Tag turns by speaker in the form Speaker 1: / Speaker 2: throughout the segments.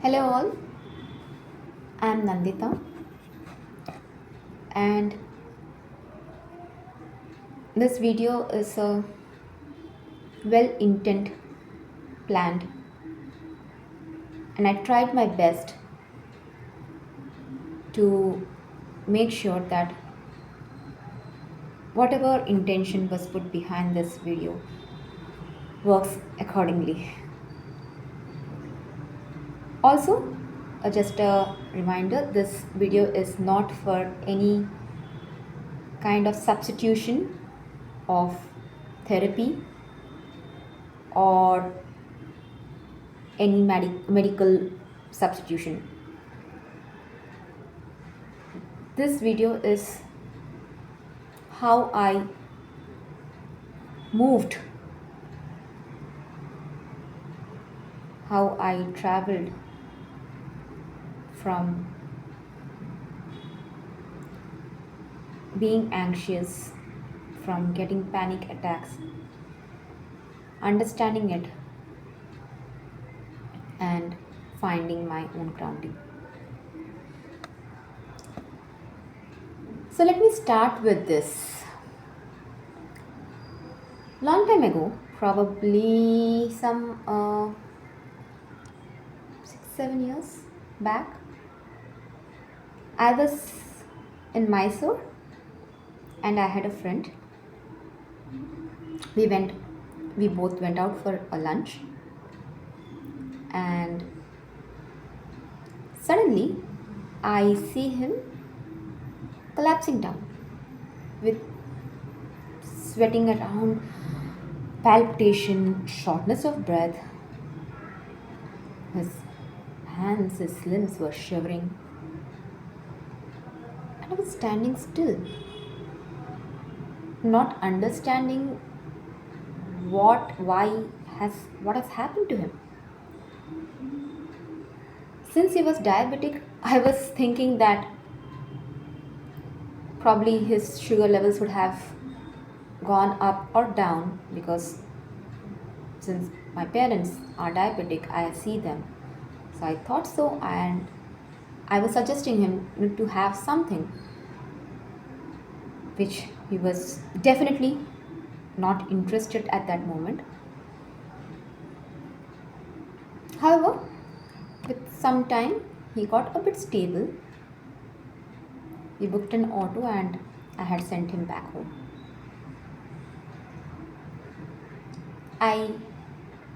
Speaker 1: Hello all, I'm Nandita and this video is a well intent planned and I tried my best to make sure that whatever intention was put behind this video works accordingly. Also, just a reminder, this video is not for any kind of substitution of therapy or any medical substitution. This video is how I moved, how I traveled from being anxious, from getting panic attacks, understanding it, and finding my own grounding. So let me start with this. Long time ago, probably some 6-7 years back, I was in Mysore and I had a friend. We went, we both went out for a lunch, and suddenly I see him collapsing down with sweating around, palpitation, shortness of breath. His hands, his limbs were shivering, and I was standing still, not understanding what has happened to him. Since he was diabetic, I was thinking that probably his sugar levels would have gone up or down because since my parents are diabetic, I see them. So I thought so, and I was suggesting him to have something which he was definitely not interested at that moment. However, with some time, he got a bit stable. We booked an auto and I had sent him back home. I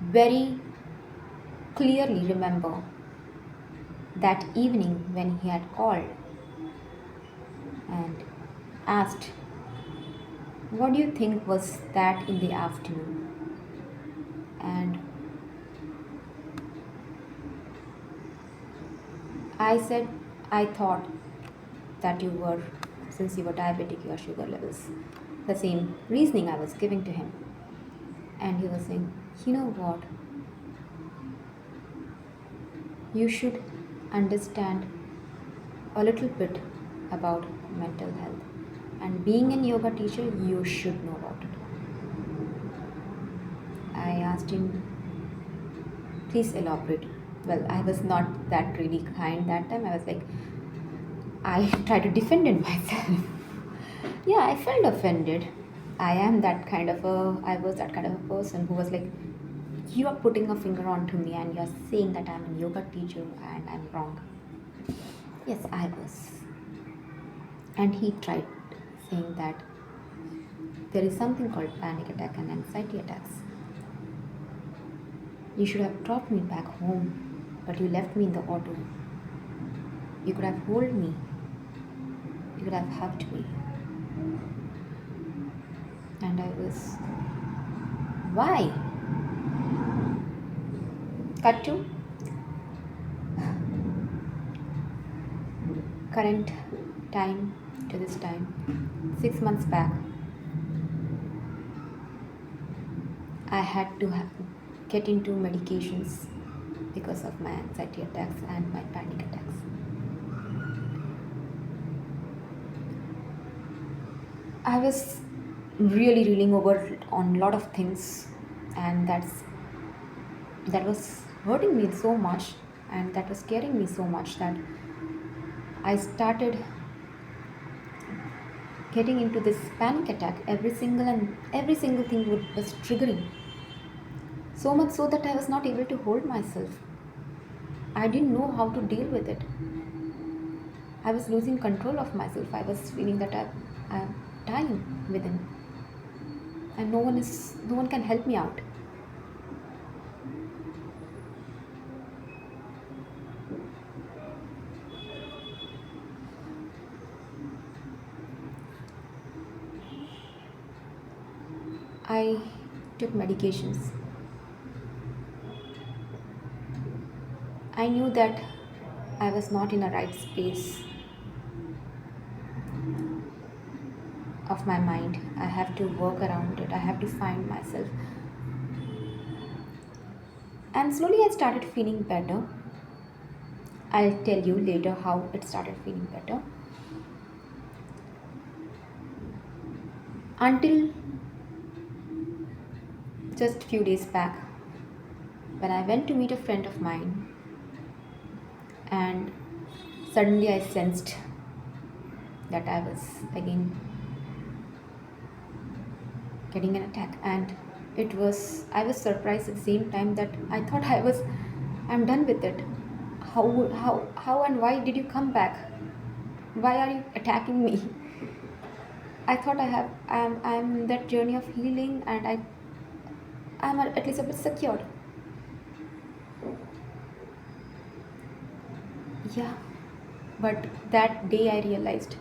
Speaker 1: very clearly remember that evening when he had called and asked, "What do you think was that in the afternoon?" And I said, "I thought that you were, since you were diabetic, your sugar levels." The same reasoning I was giving to him. And he was saying, "You know what? You should understand a little bit about mental health. And being a yoga teacher, you should know about it." I asked him, "Please elaborate." Well, I was not that really kind that time. I was like, I tried to defend it myself. Yeah, I felt offended. I was that kind of a person who was like, "You are putting a finger onto me and you're saying that I'm a yoga teacher and I'm wrong." Yes, I was. And he tried saying that there is something called panic attack and anxiety attacks. You should have dropped me back home, but you left me in the auto. You could have held me. You could have hugged me. And I was, why? Cut to current time, to this time, 6 months back. I had to get into medications because of my anxiety attacks and my panic attacks. I was really reeling over on a lot of things, and that was hurting me so much and that was scaring me so much that I started getting into this panic attack. Every single thing was triggering. So much so that I was not able to hold myself. I didn't know how to deal with it. I was losing control of myself. I was feeling that I'm dying within, and no one can help me out. I took medications. I knew that I was not in a right space of my mind. I have to work around it. I have to find myself. And slowly I started feeling better. I'll tell you later how it started feeling better. Until just few days back, when I went to meet a friend of mine, and suddenly I sensed that I was again getting an attack, and I was surprised at the same time that I thought I'm done with it. How and why did you come back? Why are you attacking me? I thought I'm in that journey of healing, and I'm at least a bit secured. Yeah, but that day I realized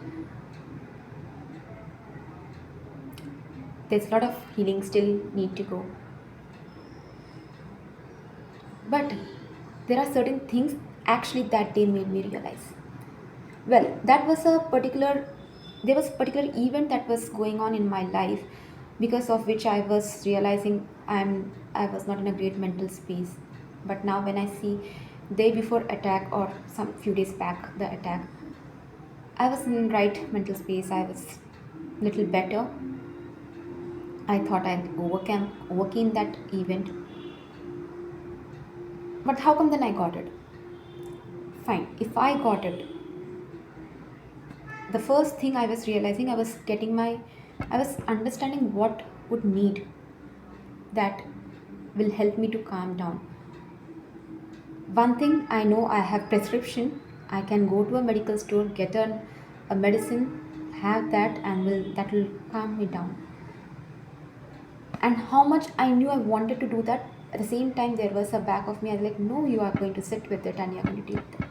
Speaker 1: there's a lot of healing still need to go. But there are certain things actually that day made me realize. Well, there was a particular event that was going on in my life, because of which I was realizing I was not in a great mental space. But now when I see day before attack or some few days back the attack, I was in right mental space. I was little better. I thought I overcame that event. But how come then I got it? Fine. If I got it, the first thing I was realizing, I was understanding what would need that will help me to calm down. One thing I know, I have prescription. I can go to a medical store, get a medicine, have that, and that will calm me down. And how much I knew I wanted to do that, at the same time there was a back of me. I was like, no, you are going to sit with it and you are going to deal with it.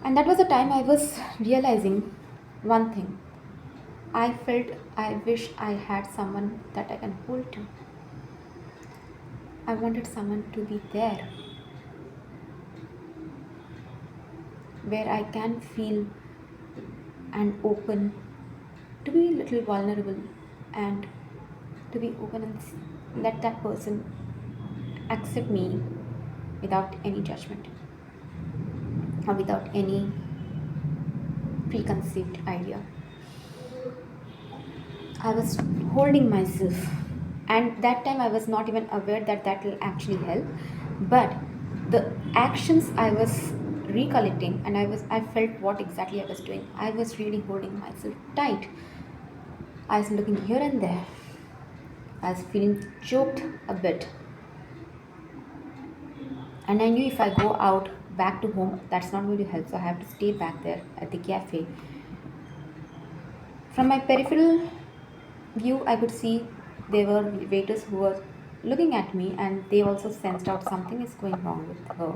Speaker 1: And that was the time I was realizing one thing. I felt I wish I had someone that I can hold to. I wanted someone to be there where I can feel and open, to be a little vulnerable, and to be open and let that person accept me without any judgment or without any preconceived idea. I was holding myself, and that time I was not even aware that that will actually help. But the actions I was recollecting, and I felt what exactly I was doing. I was really holding myself tight. I was looking here and there. I was feeling choked a bit, and I knew if I go out back to home, that's not going to help. So I have to stay back there at the cafe. From my peripheral view, I could see there were waiters who were looking at me, and they also sensed out something is going wrong with her.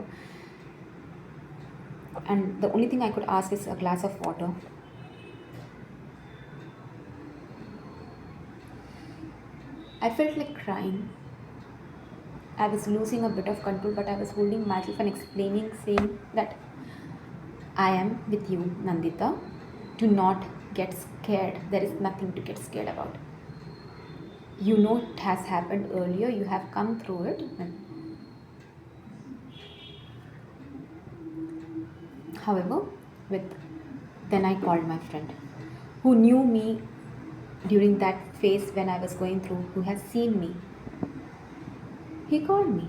Speaker 1: And the only thing I could ask is a glass of water. I felt like crying. I was losing a bit of control, but I was holding myself and explaining, saying that I am with you, Nandita. Do not get scared. There is nothing to get scared about. You know it has happened earlier. You have come through it. However, with then I called my friend who knew me during that phase when I was going through, who has seen me. He called me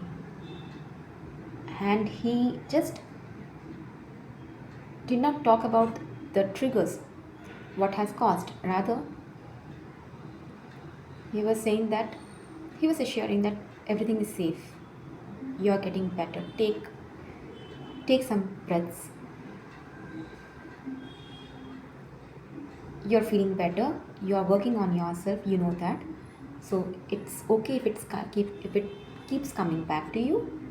Speaker 1: And he just did not talk about the triggers, what has caused. Rather, he was saying that he was assuring that everything is safe. You are getting better. Take some breaths. You're feeling better. You are working on yourself. You know that. So it's okay if it keeps coming back to you.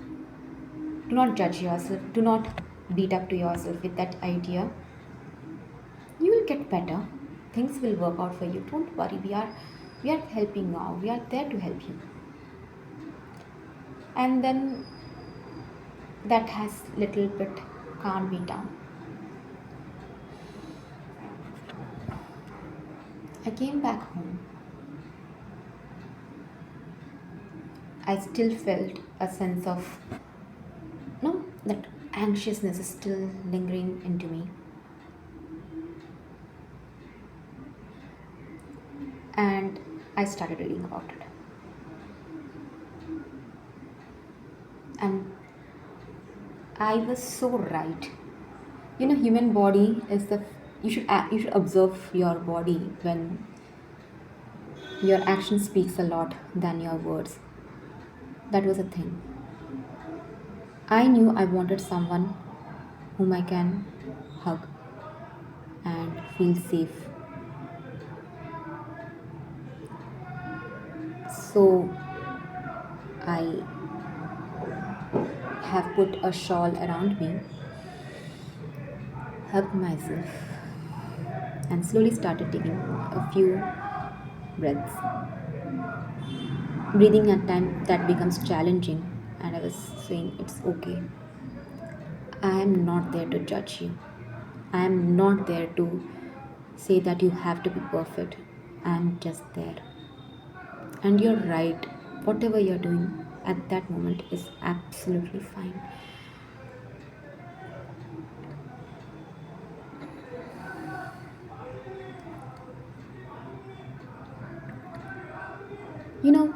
Speaker 1: Do not judge yourself. Do not beat up to yourself with that idea. You will get better. Things will work out for you. Don't worry. We are helping now. We are there to help you. And then that has little bit calmed me down. I came back home. I still felt a sense of no that anxiousness is still lingering into me. And I started reading about it. And I was so right. Human body is the you should observe your body when your action speaks a lot than your words. That was a thing. I knew I wanted someone whom I can hug and feel safe. So I have put a shawl around me, hugged myself, and slowly started taking a few breaths. Breathing at time that becomes challenging, and I was saying, it's okay. I am not there to judge you. I am not there to say that you have to be perfect. I am just there. And you're right. Whatever you're doing at that moment is absolutely fine. You know,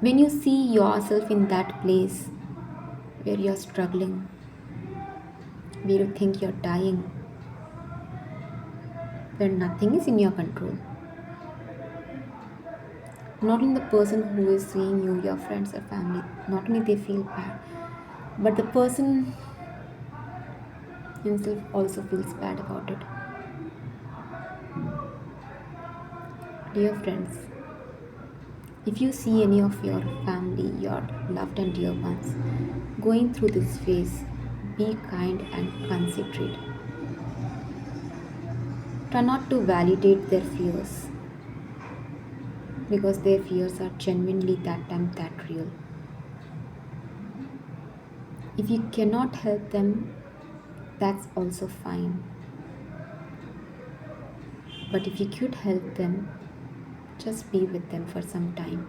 Speaker 1: when you see yourself in that place where you're struggling, where you think you're dying, where nothing is in your control, not only the person who is seeing you, your friends or family, not only they feel bad, but the person himself also feels bad about it. Dear friends, if you see any of your family, your loved and dear ones, going through this phase, be kind and considerate. Try not to validate their fears because their fears are genuinely that time that real. If you cannot help them, that's also fine. But if you could help them, just be with them for some time.